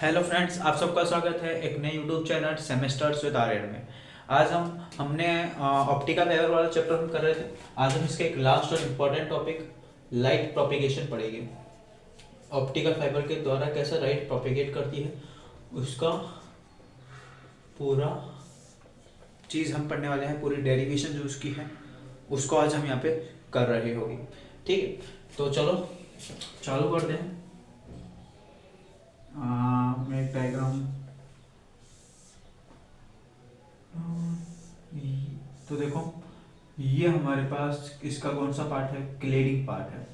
Hello friends, आप सबका स्वागत है एक नए YouTube channel semesters with Aryan में। आज हमने ऑप्टिकल फाइबर वाला चैप्टर हम कर रहे थे। आज हम इसका एक लास्ट और इम्पोर्टेंट टॉपिक लाइट प्रोपिगेशन पढ़ेंगे। ऑप्टिकल फाइबर के द्वारा कैसे लाइट प्रोपिगेट करती है उसका पूरा चीज़ हम पढ़ने वाले हैं। पूरी डेरिवेशन जो उसकी है उसको आज हम यहाँ पे कर रहे होंगे। ठीक है, तो चलो चालू करते हैं। मैं एक डायग्राम तो देखो, ये हमारे पास इसका कौन सा पार्ट है? क्लेडिंग पार्ट है।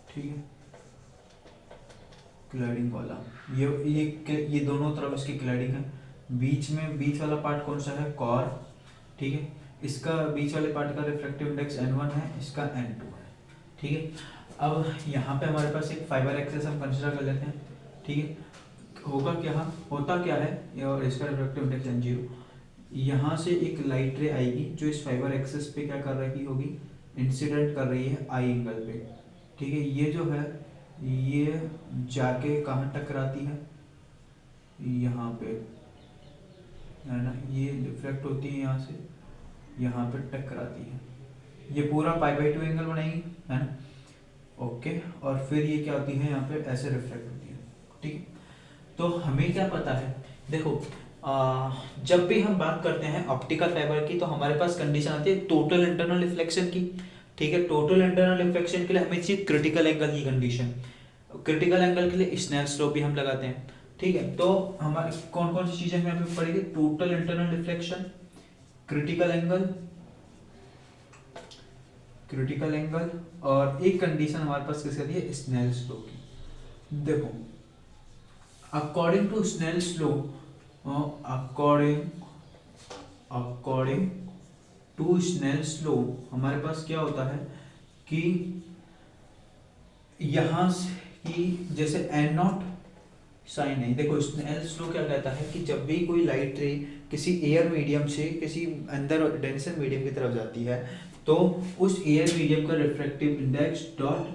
ठीक है, क्लैडिंग वाला ये दोनों तरफ इसकी क्लैडिंग है। बीच वाला पार्ट कौन सा है? कोर। ठीक है, इसका बीच वाले पार्ट का रिफ्रैक्टिव इंडेक्स n1 है, इसका n2 है। ठीक है, अब यहाँ पे हमारे पास एक फाइबर एक्सेस हम कंसिडर कर लेते हैं। ठीक है, होता क्या है, और इसका रिफ्रैक्टिव इंडेक्स n0। यहाँ से एक लाइट रे आएगी जो इस फाइबर एक्सेस पे क्या कर रही होगी? इंसिडेंट कर रही है आई एंगल पे। ठीक है, ये जो है ये जाके कहाँ टकराती है? यहाँ पे है ना, ये रिफ्लेक्ट होती है यहाँ से, यहाँ पे टकराती है। ये पूरा π/2 एंगल बनाएगी, है ना। ओके, और फिर ये क्या होती है? यहाँ पे ऐसे रिफ्लेक्ट होती है। ठीक है, तो हमें क्या पता है? देखो, जब भी हम बात करते हैं ऑप्टिकल फाइबर की तो हमारे पास कंडीशन आती है टोटल इंटरनल रिफ्लेक्शन की। ठीक है, टोटल इंटरनल रिफ्लेक्शन के लिए हमें चाहिए क्रिटिकल एंगल की कंडीशन। क्रिटिकल एंगल के लिए स्नेल्स लॉ भी हम लगाते हैं। ठीक है, तो हमारे कौन कौन सी चीजें हमें यहाँ पे पड़ेगी? Total internal reflection, critical angle और एक कंडीशन हमारे पास किसकी आती है? स्नेल्स लॉ की। देखो, according to Snell's law, according to Snell's law हमारे पास क्या होता है कि यहाँ से कि जैसे एन नॉट साइन है। देखो, स्नेल्स लॉ क्या कहता है कि जब भी कोई लाइट रे किसी एयर मीडियम से किसी अंदर डेंसर मीडियम की तरफ जाती है तो उस एयर मीडियम का रिफ्रैक्टिव इंडेक्स डॉट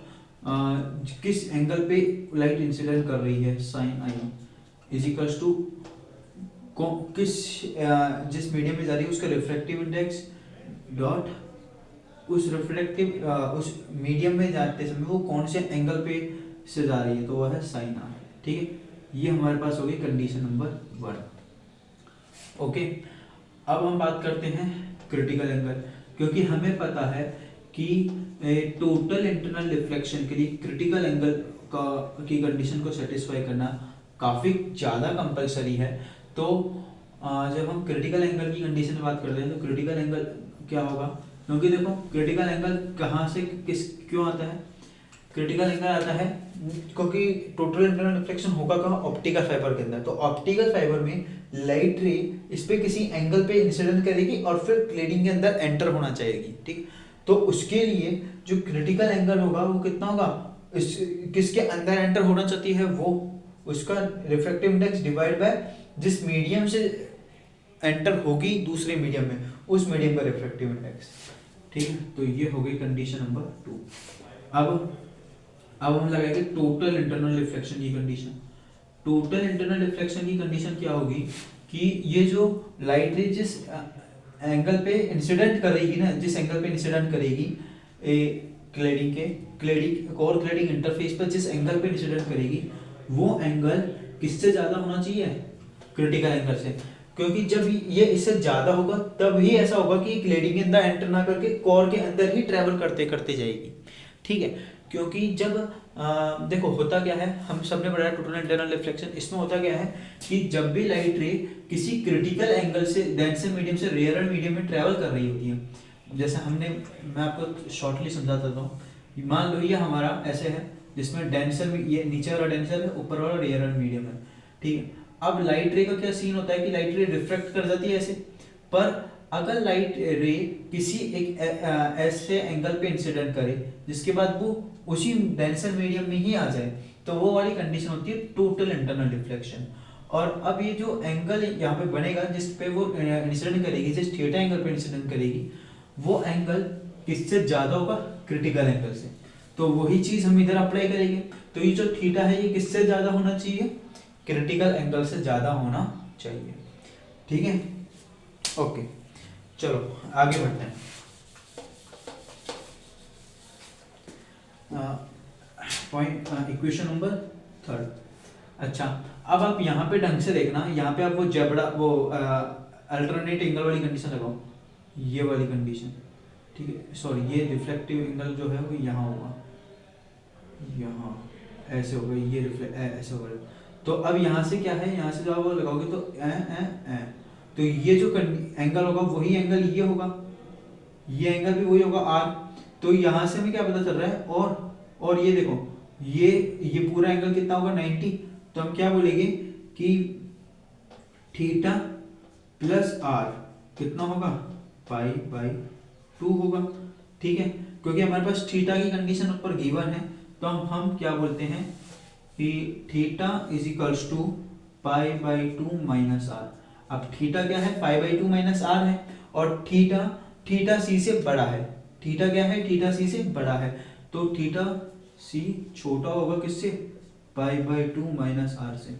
किस एंगल पे लाइट इंसिडेंट कर रही है, sine i, is equals to जिस मीडियम में जा रही है उसका रिफ्रैक्टिव इंडेक्स डॉट उस मीडियम में जाते समय वो कौन से एंगल पे से जा रही है, तो वह है साइन आर। ठीक है, ये हमारे पास हो गई कंडीशन नंबर 1। ओके, अब हम बात करते हैं क्रिटिकल एंगल, क्योंकि हमें पता है कि टोटल इंटरनल रिफ्लेक्शन के लिए क्रिटिकल एंगल की कंडीशन को सेटिस्फाई करना काफ़ी ज़्यादा कंपलसरी है। तो जब हम क्रिटिकल एंगल की कंडीशन में बात करते हैं तो क्रिटिकल एंगल क्या होगा? क्योंकि देखो, क्रिटिकल एंगल कहाँ से क्यों आता है? क्रिटिकल एंगल आता है क्योंकि टोटल इंटरनल रिफ्लेक्शन होगा कहाँ? ऑप्टिकल फाइबर के अंदर। तो ऑप्टिकल फाइबर में लाइट रे इस पे किसी एंगल पे इंसिडेंट करेगी और फिर क्लेडिंग के अंदर एंटर होना चाहेगी। ठीक, तो उसके लिए जो क्रिटिकल एंगल होगा वो कितना होगा? किसके अंदर एंटर होना चाहती है वो, उसका रिफ्रैक्टिव इंडेक्स डिवाइड बाय जिस मीडियम से एंटर होगी दूसरे मीडियम में, उस मीडियम का रिफ्रैक्टिव इंडेक्स। ठीक है, तो ये हो गई कंडीशन नंबर 2। अब हम लगाएंगे टोटल इंटरनल रिफ्लेक्शन की कंडीशन। टोटल इंटरनल रिफ्लेक्शन की कंडीशन क्या होगी कि ये जो लाइट रे जिस एंगल पे इंसिडेंट करेगी ना, जिस एंगल पे इंसिडेंट करेगी कोर क्लेडिंग इंटरफेस पर जिस एंगल पे इंसिडेंट करेगी वो एंगल किससे ज्यादा होना चाहिए? क्रिटिकल एंगल से। क्योंकि जब ये इससे ज्यादा होगा तब ही ऐसा होगा कि क्लेडिंग के अंदर एंटर ना करके कोर के अंदर ही ट्रेवल करते करते जाएगी। ठीक है, क्योंकि जब देखो होता क्या है, हम सबने पढ़ा टोटल इंटरनल रिफ्लेक्शन। इसमें होता क्या है कि जब भी लाइट रे किसी क्रिटिकल एंगल से डेंसर मीडियम से रेयर मीडियम में ट्रेवल कर रही होती है, जैसे मैं आपको शॉर्टली समझा देता हूँ। मान लो ये हमारा ऐसे है जिसमें डेंसर, ये नीचे वाला डेंसर है, ऊपर वाला रेयर मीडियम है। ठीक है, अब लाइट रे का क्या सीन होता है कि लाइट रे रिफ्लेक्ट कर जाती है ऐसे, पर अगर लाइट रे किसी एक ऐसे एंगल पे इंसिडेंट करे जिसके बाद वो उसी डेंसर मीडियम में ही आ जाए, तो वो वाली कंडीशन होती है टोटल इंटरनल रिफ्लेक्शन। और अब ये जो एंगल यहाँ पे बनेगा जिस पे वो इंसिडेंट करेगी, जिस थीटा एंगल पे इंसिडेंट करेगी, वो एंगल किससे ज्यादा होगा? क्रिटिकल एंगल से। तो वही चीज हम इधर अप्लाई करेंगे। तो ये जो थीटा है ये किससे ज्यादा होना चाहिए, क्रिटिकल एंगल से ज्यादा होना चाहिए, ठीक है। ओके चलो आगे बढ़ते हैं। Point equation number 3। अच्छा अब आप यहाँ पे ढंग से देखना, यहाँ पे आप वो जेब्रा वो अल्टरनेट एंगल वाली कंडीशन लगाओ, ये वाली कंडीशन, ठीक है। सॉरी ये रिफ्लेक्टिव एंगल जो है वो यहाँ होगा, यहाँ ऐसे होगा, ये रिफ्लेक्ट ऐसे होगा। तो अब यहाँ से क्या है, यहाँ से जब आप लगाओगे तो ए तो ये जो एंगल होगा वही एंगल ये होगा, ये एंगल भी वही होगा आर। तो यहाँ से हमें क्या पता चल रहा है, और ये देखो ये पूरा एंगल कितना होगा 90। तो हम क्या बोलेंगे कि थीटा प्लस आर कितना होगा π/2 होगा, ठीक है। क्योंकि हमारे पास थीटा की कंडीशन ऊपर गिवन है, तो हम क्या बोलते हैं कि theta is equals to π/2 minus R. अब थीटा क्या है, π/2 माइनस आर है, और थीटा सी से बड़ा है। थीटा क्या है, थीटा सी से बड़ा है, तो थीटा सी छोटा होगा किससे, π/2 माइनस आर से,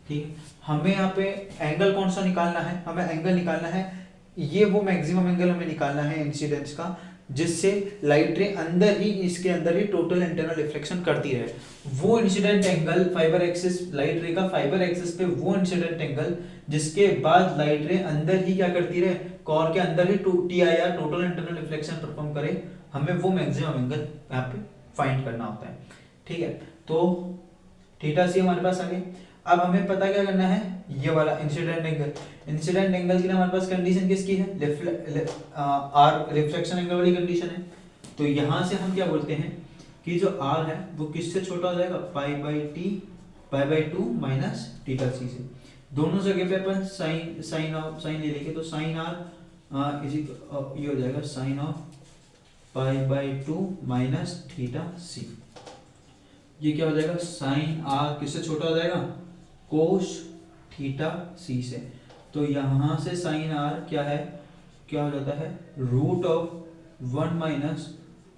ठीक है। हमें यहाँ पे एंगल कौन सा निकालना है, हमें एंगल निकालना है, ये वो मैक्सिमम एंगल हमें निकालना है इंसिडेंस का, जिससे लाइट रे अंदर ही, इसके अंदर ही टोटल इंटरनल रिफ्लेक्शन करती है। वो incident angle fibre axis, light रे का फाइबर एक्सिस पे वो इंसिडेंट एंगल जिसके बाद लाइट रे अंदर ही क्या करती रहे, कोर के अंदर ही TIR total internal reflection perform करे, हमें वो मैक्सिमम एंगल यहाँ पे फाइंड करना होता है, ठीक है। तो थीटा सी हमारे पास आ गई। अब हमें पता क्या करना है, ये वाला इंसिडेंट एंगल। इंसिडेंट एंगल के लिए हमारे पास कंडीशन किसकी है, आर रिफ्लेक्शन एंगल वाली कंडीशन है। तो यहाँ से हम क्या बोलते हैं कि जो आर है वो किससे छोटा हो जाएगा, π/2 माइनस थीटा सी से। दोनों जगह पे अपन साइन ले लेंगे, तो साइन आर ये हो जाएगा साइन ऑफ π/2 माइनस थीटा सी। ये क्या हो जाएगा, साइन आर किससे छोटा हो जाएगा, कोस थीटा सी से। तो यहाँ से साइन आर क्या है, क्या हो जाता है, root of 1 minus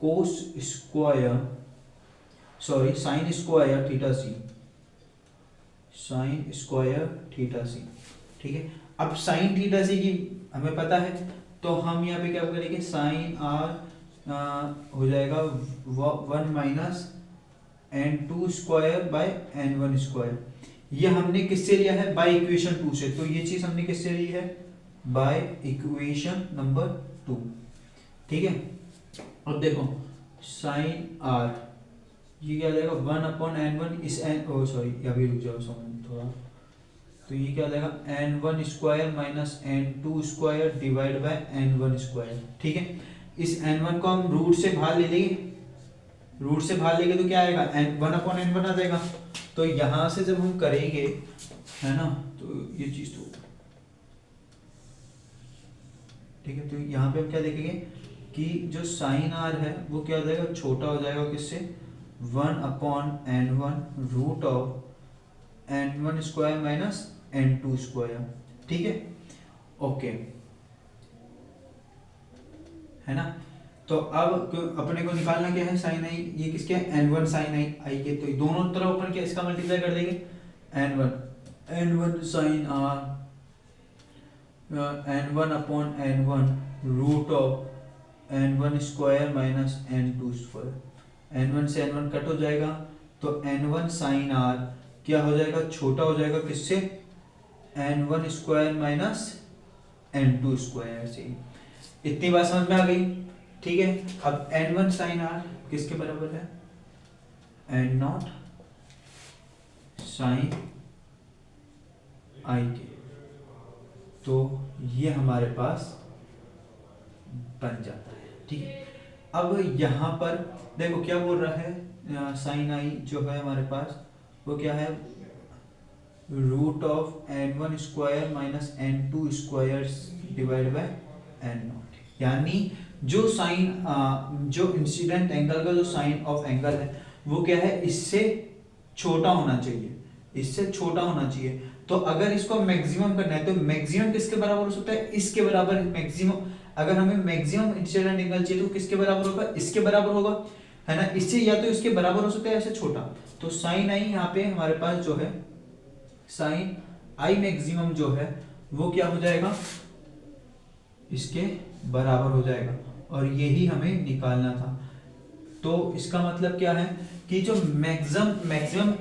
cos square, sorry sine square theta C, sine square theta C, ठीक है। अब साइन थीटा सी की हमें पता है, तो हम यहाँ पे क्या करेंगे, साइन आर हो जाएगा 1 minus n2 square by n1 square. ये हमने किससे लिया है, बाय इक्वेशन 2 से। तो ये चीज हमने किससे ली है, बाय इक्वेशन नंबर 2, ठीक है। अब देखो साइन आर ये क्या हो जाएगा 1/n1 इस सॉरी अभी रुक जाओ थोड़ा, तो ये क्या हो जाएगा n1 square minus n2 square divide bye n1 square, ठीक है। इस n1 को हम रूट से बाहर ले लेंगे, रूट से बाहर लेंगे तो क्या आएगा, 1/n1 आ जाएगा। तो यहां से जब हम करेंगे, है ना, तो ये चीज तो ठीक है। तो यहाँ पे हम क्या देखेंगे कि जो साइन आर है वो क्या हो जाएगा, छोटा हो जाएगा किससे, 1/n1 root of n1 square minus n2 square, ठीक है। ओके है ना। तो अब अपने को निकालना क्या है, साइन आई, ये किसके n1 साइन आई के, तो दोनों तरफ अपन क्या इसका मल्टीप्लाई कर देंगे, n1 sine r n1/n1 root of n1 square minus n2 square, n1 से n1 कट हो जाएगा, तो n1 साइन आर क्या हो जाएगा, छोटा हो जाएगा किससे, n1 square minus n2 square से। इतनी बात समझ में आ गई, ठीक है। अब n1 साइन आर किसके बराबर है, n0 साइन आई के। तो ये हमारे पास बन जाता है, ठीक है। अब यहाँ पर देखो क्या बोल रहा है, साइन आई जो है हमारे पास वो क्या है, root of n1 square minus n2 square divide by n0, यानी जो साइन जो इंसिडेंट एंगल का जो साइन ऑफ एंगल है वो क्या है, इससे छोटा होना चाहिए, इससे छोटा होना चाहिए। तो अगर इसको मैक्सिमम करना है तो मैक्सिमम किसके बराबर हो सकता है, इसके बराबर मैक्सिमम। अगर हमें मैक्सिमम इंसिडेंट एंगल चाहिए तो किसके बराबर होगा, इसके बराबर होगा, है ना, इससे या तो इसके बराबर हो सकता है ऐसे छोटा, तो साइन आई यहाँ पे हमारे पास जो है साइन आई मैक्सिमम जो है वो क्या हो जाएगा, इसके बराबर हो जाएगा, और यही हमें निकालना था। तो इसका मतलब क्या है कि जो मैक्सिमम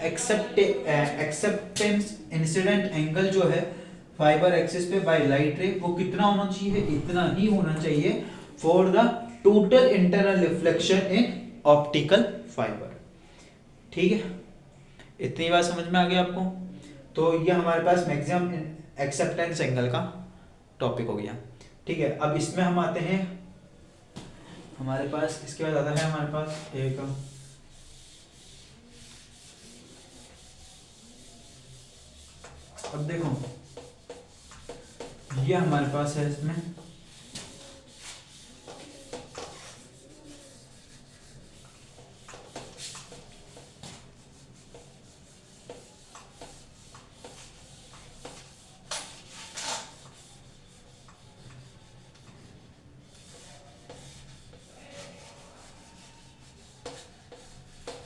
एक्सेप्टेंस इंसिडेंट एंगल जो है फाइबर एक्सिस पे बाय लाइट रे वो कितना होना चाहिए, इतना ही होना चाहिए for the total internal reflection in optical fibre. ठीक है, इतनी बात समझ में आ गया आपको। तो ये हमारे पास मैक्सिमम एक्सेप्टेंस एंगल का टॉपिक हो गया। ठीक है, अब इसमें हम आते हैं, हमारे पास इसके बाद आता है हमारे पास एक अब देखो ये हमारे पास है इसमें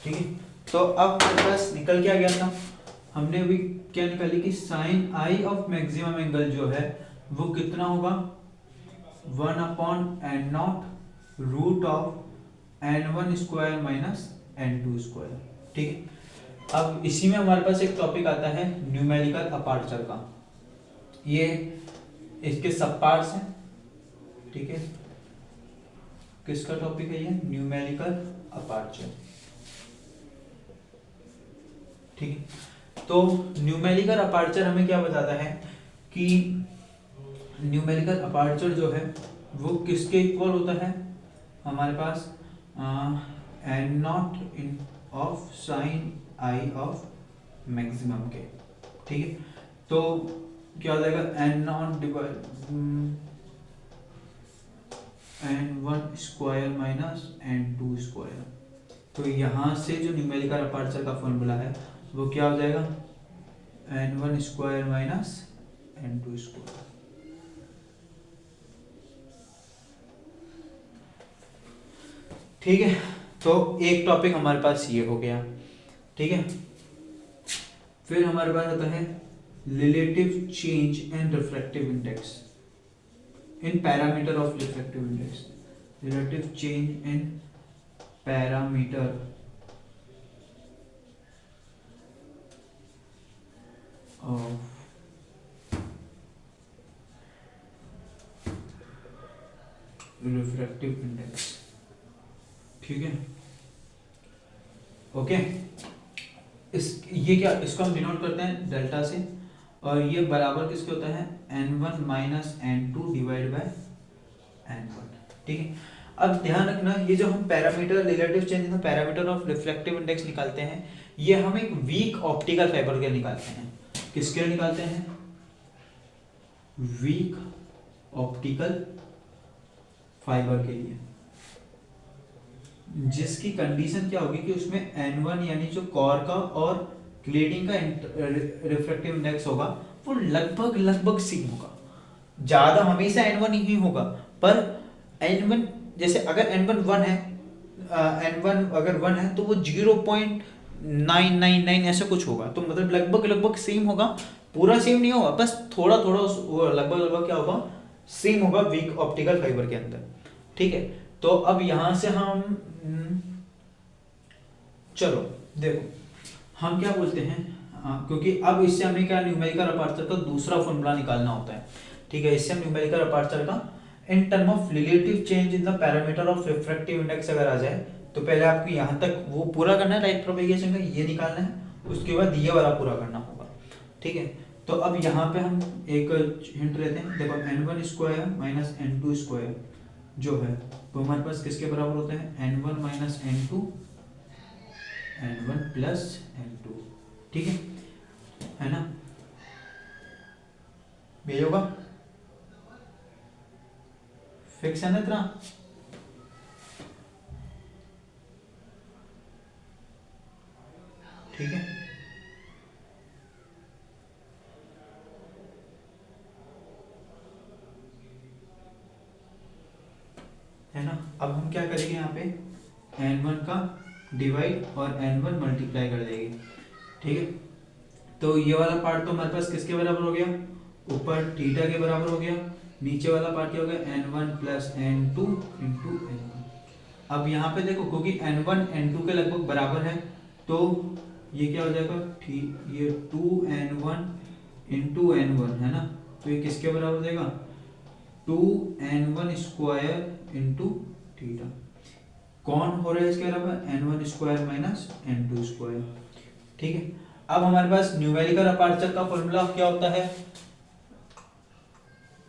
ठीक है। तो अब हमारे पास निकल क्या गया था, हमने अभी क्या निकाली कि sine i of maximum angle जो है वो कितना होगा, 1/n0 root of n1 square minus n2 square. ठीक है, अब इसी में हमारे पास एक टॉपिक आता है न्यूमेरिकल अपर्चर का, ये इसके सब पार्ट्स हैं। ठीक है, किसका टॉपिक है ये, न्यूमेरिकल अपर्चर। ठीक है, तो न्यूमेरिकल अपर्चर हमें क्या बताता है कि न्यूमेरिकल अपर्चर जो है वो किसके इक्वल होता है, हमारे पास n0 in of sine i of maximum के। ठीक है, तो क्या हो जाएगा n0 divide n1 square minus n2 square. तो यहां से जो न्यूमेरिकल अपर्चर का फॉर्मूला है वो क्या हो जाएगा, n1 square minus n2 square. ठीक है, तो एक टॉपिक हमारे पास ये हो गया। ठीक है, फिर हमारे पास आता है relative change in refractive index in parameter of refractive index, relative change in parameter of refractive index. ठीक है, ओके, इस ये क्या, इसको हम डिनोट करते हैं डेल्टा से, और ये बराबर किसके होता है, n1 minus n2 divide by n1। ठीक है, अब ध्यान रखना ये जो हम parameter relative change in parameter of refractive index निकालते हैं ये हम एक वीक ऑप्टिकल फाइबर के निकालते हैं। किसके लिए निकालते हैं, वीक ऑप्टिकल फाइबर के लिए, जिसकी कंडीशन क्या होगी कि उसमें n1 यानी जो कॉर का और क्लेडिंग का रिफ्रैक्टिव इंडेक्स होगा वो लगभग लगभग सेम होगा, ज्यादा हमेशा n1 ही होगा, पर n1 जैसे अगर n1 1 है, n1 अगर 1 है तो वो 0.999 ऐसा कुछ होगा, तो मतलब लगभग लगभग सेम होगा, पूरा सेम नहीं होगा, बस थोड़ा थोड़ा लगभग लगभग क्या होगा, सेम होगा वीक ऑप्टिकल फाइबर के अंदर। ठीक है, तो अब यहां से हम चलो देखो हम क्या बोलते हैं, क्योंकि अब इससे हमें क्या न्यूमेरिकल अपर्चर का दूसरा फॉर्मूला निकालना होता है। ठीक है, इससे हम न्यूमेरिकल अपर्चर का in term of relative change in the parameter of refractive index अगर आ जाए तो पहले आपको यहां तक वो पूरा करना है, राइट प्रोपेगेशन का ये निकालना है, उसके बाद ये वाला पूरा करना होगा। ठीक है, तो अब यहाँ पे हम एक हिंट लेते हैं, देखो n1 square minus n2 square जो है वो हमारे पास किसके बराबर होता है, n1 minus n2 n1 plus n2। ठीक है ना, ये होगा फिक्स है ना इतना। ठीक है ना, अब हम क्या करेंगे यहाँ पे n1 का डिवाइड और n1 मल्टीप्लाई कर देगी, ठीक है। तो ये वाला पार्ट तो हमारे पास किसके बराबर हो गया, ऊपर थीटा के बराबर हो गया, नीचे वाला पार्ट क्या हो गया n1 plus n2 into n1। अब यहाँ पे देखो क्योंकि n1 n2 के लगभग बराबर है तो ये क्या हो जाएगा, ये 2n1 इंटू n1 है ना, तो ये किसके बराबर देगा, 2n1 स्क्वायर इंटू थीटा। कौन हो रहा है इसके बराबर, n1 square minus n2 square, ठीक है। अब हमारे पास न्यूमेरिकल अपर्चर का फॉर्मूला क्या होता है,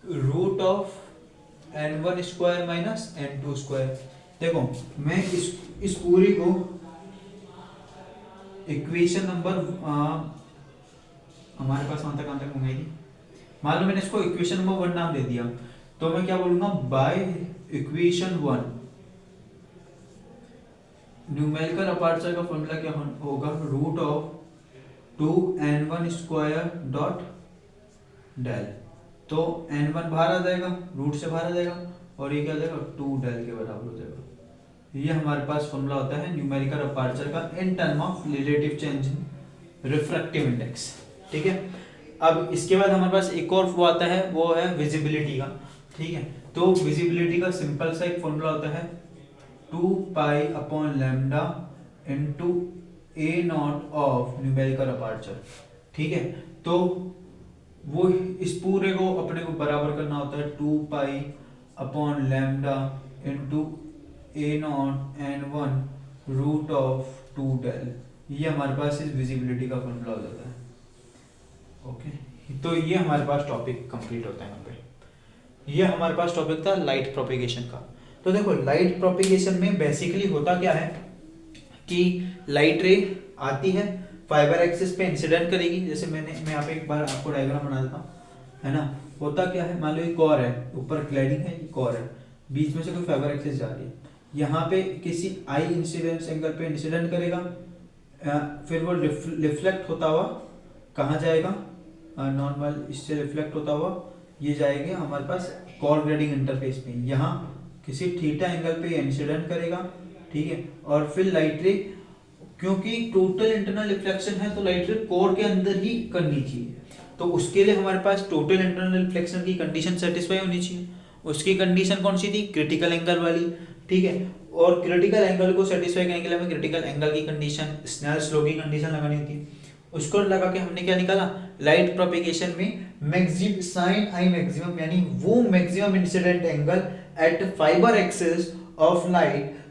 root of n1 square minus n2 square. देखो मैं इस पूरी को इक्वेशन नंबर हमारे पास वहां तक कहां तक मंगाई थी, मान लो मैंने इसको इक्वेशन नंबर 1 नाम दे दिया, तो मैं क्या बोलूंगा, बाय इक्वेशन 1 न्यूमेरिकल अपर्चर का फॉर्मूला क्या होगा, root of 2n1 square dot del. तो n1 बाहर आ जाएगा, रूट से बाहर आ जाएगा, और ये क्या आ जाएगा, 2 डेल के बराबर हो जाएगा। ये हमारे पास फॉर्मूला होता है न्यूमेरिकल अपर्चर का in term of relative change in refractive index, ठीक है। अब इसके बाद हमारे पास एक और वो आता है, वो है विजिबिलिटी का, ठीक है। तो विजिबिलिटी का सिंपल सा एक फॉर्मूला होता है 2 pi upon lambda into a not of numerical aperture, ठीक है। तो वो इस पूरे को अपने को बराबर करना होता है 2 pi upon lambda into a naught n1 root of 2 del. ये हमारे पास इस विजिबिलिटी का फॉर्मूला हो जाता है, ओके। तो ये हमारे पास टॉपिक कंप्लीट होता है यहाँ पे। ये हमारे पास टॉपिक था लाइट प्रोपेगेशन का। तो देखो लाइट प्रोपेगेशन में बेसिकली होता क्या है कि लाइट रे आती है, फाइबर एक्सिस पे इंसिडेंट करेगी, जैसे मैं यहाँ पे एक बार आपको डायग्राम बना देता हूँ, है ना। होता क्या है, मान लो एक कोर है, ऊपर क्लैडिंग है, ये कोर है, बीच में से कोई फाइबर एक्सिस जा रही है, यहाँ पे किसी आई इंसिडेंस एंगल पे इंसिडेंट करेगा, फिर वो रिफ्लेक्ट होता हुआ कहाँ जाएगा, नॉर्मल इससे रिफ्लेक्ट होता हुआ ये जाएगा हमारे पास कोर ग्रेडिंग इंटरफेस में, यहाँ किसी थीटा एंगल पे इंसिडेंट करेगा, ठीक है। और फिर लाइट रे, क्योंकि टोटल इंटरनल रिफ्लेक्शन है तो लाइट रे कोर के अंदर ही करनी चाहिए, तो उसके लिए हमारे पास टोटल इंटरनल रिफ्लेक्शन की कंडीशन सेटिस्फाई होनी चाहिए। उसकी कंडीशन कौन सी थी, क्रिटिकल एंगल वाली, ठीक है। और क्रिटिकल एंगल को सेटिस्फाई करने के लिए हमें क्रिटिकल एंगल की कंडीशन, स्नेल्स लॉ की कंडीशन लगानी होती है। उसको लगा के हमने क्या निकाला, लाइट प्रोपेगेशन में मैक्सिमम साइन आई मैक्सिमम, यानी वो maximum incident angle at fibre axis of light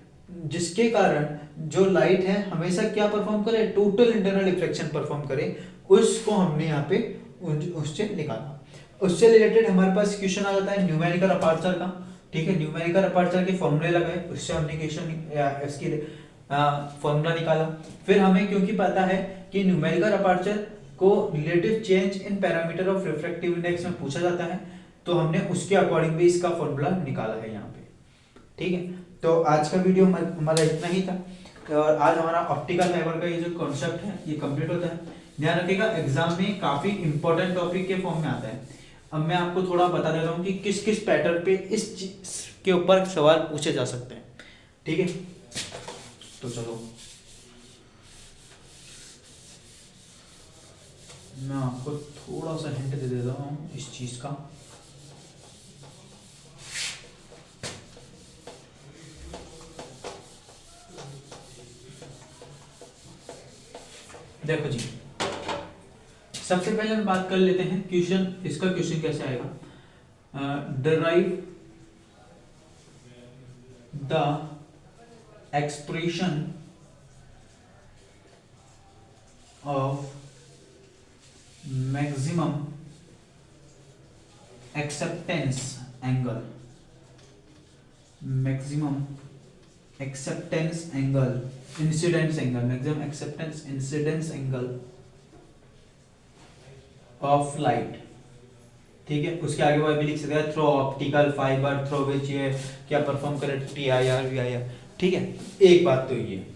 जिसके कारण जो लाइट है हमेशा क्या परफॉर्म करे, टोटल इंटरनल रिफ्लेक्शन परफॉर्म करे, उसको हमने यहाँ पे उससे निकाला। उससे रिलेटेड हमारे पास क्वेश्चन आ जाता है न्यूमेरिकल अपर्चर का, ठीक है। न्यूमेरिकल अपर्चर के फॉर्मूले लगाए, उससे हमने क्वेश्चन इसकी फॉर्मूला निकाला। फिर हमें क्योंकि पता है कि न्यूमेरिकल अपर्चर को relative change in parameter of refractive index में पूछा जाता है, तो हमने उसके अकॉर्डिंग भी इसका फॉर्मूला निकाला है यहाँ पे, ठीक है। तो आज का वीडियो हमारा इतना ही था, और आज हमारा ऑप्टिकल फाइबर का ये जो कॉन्सेप्ट है ये कंप्लीट होता है। ध्यान रखिएगा एग्जाम में काफी इंपॉर्टेंट टॉपिक के फॉर्म में आता है। अब मैं आपको थोड़ा बता देता हूँ कि किस किस पैटर्न पे इस चीज के ऊपर सवाल पूछे जा सकते हैं, ठीक है। तो चलो मैं आपको थोड़ा सा हिंट दे देता हूँ इस चीज का। देखो जी, सबसे पहले हम बात कर लेते हैं क्वेश्चन, इसका क्वेश्चन कैसे आएगा, derive the expression of maximum acceptance angle, maximum acceptance angle, incidence angle, maximum acceptance incidence angle of light, ठीक है। उसके आगे वो भी लिख सकते हैं through optical fibre through which ये क्या परफॉर्म करे, TIR VIR, ठीक है। एक बात तो ये,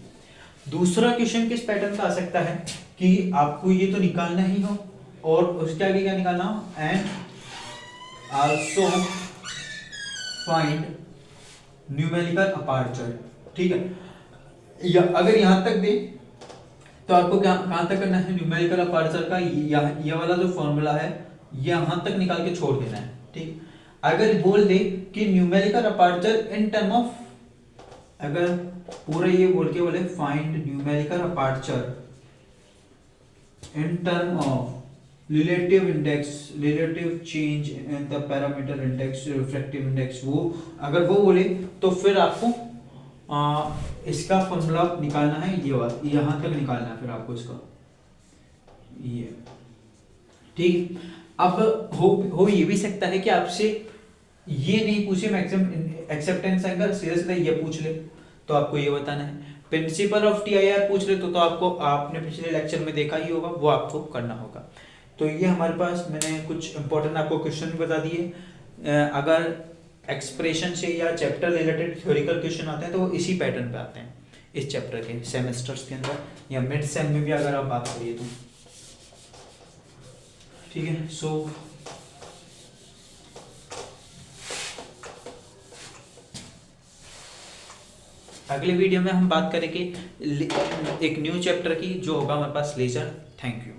दूसरा क्वेश्चन किस पैटर्न का आ सकता है कि आपको ये तो निकालना ही हो और उसके आगे क्या निकालना हो, and also find numerical aperture, ठीक है। या अगर यहाँ तक दे तो आपको क्या कहाँ तक करना है, न्यूमेरिकल अपर्चर का ये वाला जो फॉर्मूला है यहाँ तक निकाल के छोड़ देना है, ठीक। अगर बोल दे कि numerical aperture in term of, अगर पूरा ये बोल के बोले find numerical aperture in term of relative index, relative change in the parameter index, refractive index, वो अगर वो बोले तो फिर आपको इसका फॉर्मूला निकालना है, ये वाला यहाँ तक निकालना है फिर आपको इसका, ये ठीक। अब हो ये भी सकता है कि आपसे ये नहीं पूछे मैक्सिमम एक्सेप्टेंस एंगल, सीधा सीधा ये पूछ ले तो आपको ये बताना है। प्रिंसिपल ऑफ टीआईआर पूछ ले तो आपको, आपने पिछले लेक्चर में देखा ही होगा, वो आपको करना होगा। तो ये हमारे पास मैंने कुछ इंपॉर्टेंट आपको क्वेश्चन भी बता दिए। अगर एक्सप्रेशन से या चैप्टर रिलेटेड थ्योरिकल क्वेश्चन आते हैं तो वो इसी पैटर्न पे आते हैं इस चैप्टर के सेमेस्टर्स के अंदर, या मिड सेम में भी अगर आप बात करिए तो, ठीक है। सो अगले वीडियो में हम बात करेंगे एक न्यू चैप्टर की जो होगा हमारे पास लेजर। Thank you.